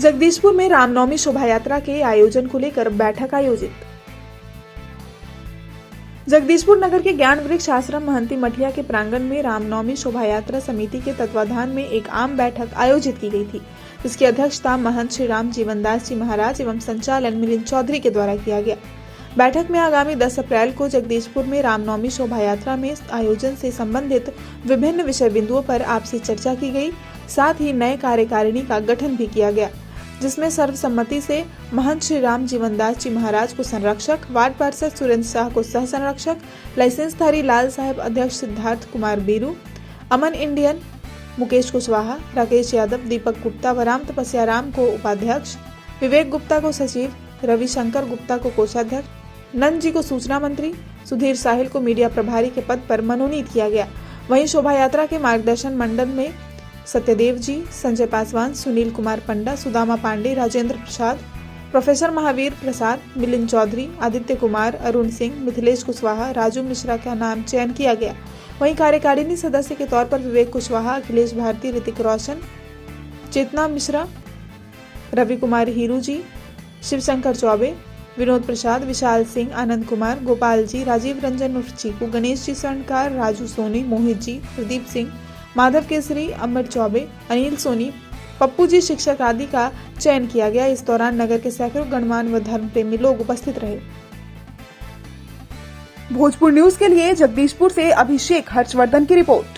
जगदीशपुर में रामनवमी शोभा यात्रा के आयोजन को लेकर बैठक आयोजित। जगदीशपुर नगर के ज्ञान वृक्ष आश्रम महंती मठिया के प्रांगण में रामनवमी शोभा यात्रा समिति के तत्वाधान में एक आम बैठक आयोजित की गई थी, जिसकी अध्यक्षता महंत श्री राम जीवनदास जी महाराज एवं संचालन मिलिंद चौधरी के द्वारा किया गया। बैठक में आगामी 10 अप्रैल को जगदीशपुर में रामनवमी शोभा यात्रा में आयोजन से संबंधित विभिन्न विषय बिंदुओं पर आपसी चर्चा की गई। साथ ही नए कार्यकारिणी का गठन भी किया गया, जिसमें सर्वसम्मति से महंत श्री राम जीवनदास जी महाराज को संरक्षक, वार्ड पार्षद सुरेंद्र शाह को सह संरक्षक, लाइसेंसधारी लाल साहब अध्यक्ष सिद्धार्थ कुमार बीरू, अमन इंडियन मुकेश कुशवाहा, राकेश यादव, दीपक गुप्ता व राम तपस्या राम को उपाध्यक्ष, विवेक गुप्ता को सचिव, रविशंकर गुप्ता को कोषाध्यक्ष, नंद जी को सूचना मंत्री, सुधीर साहिल को मीडिया प्रभारी के पद पर मनोनीत किया गया। वहीं शोभा यात्रा के मार्गदर्शन मंडल में सत्यदेव जी, संजय पासवान, सुनील कुमार पंडा, सुदामा पांडे, राजेंद्र प्रसाद, प्रोफेसर महावीर प्रसाद, मिलिंद चौधरी, आदित्य कुमार, अरुण सिंह, मिथिलेश कुशवाहा, राजू मिश्रा का नाम चयन किया गया। वहीं कार्यकारिणी सदस्य के तौर पर विवेक कुशवाहा, अखिलेश भारती, ऋतिक रोशन, चेतना मिश्रा, रवि कुमार हीरू जी, शिवशंकर चौबे, विनोद प्रसाद, विशाल सिंह, आनंद कुमार, गोपाल जी, राजीव रंजन उर्फ चीकू, गणेश जी स्वर्णकार, राजू सोनी, मोहित जी, प्रदीप सिंह, माधव केसरी, अमर चौबे, अनिल सोनी, पप्पू जी शिक्षक आदि का चयन किया गया। इस दौरान नगर के सैकड़ों गणमान्य व धर्म प्रेमी लोग उपस्थित रहे। भोजपुर न्यूज के लिए जगदीशपुर से अभिषेक हर्षवर्धन की रिपोर्ट।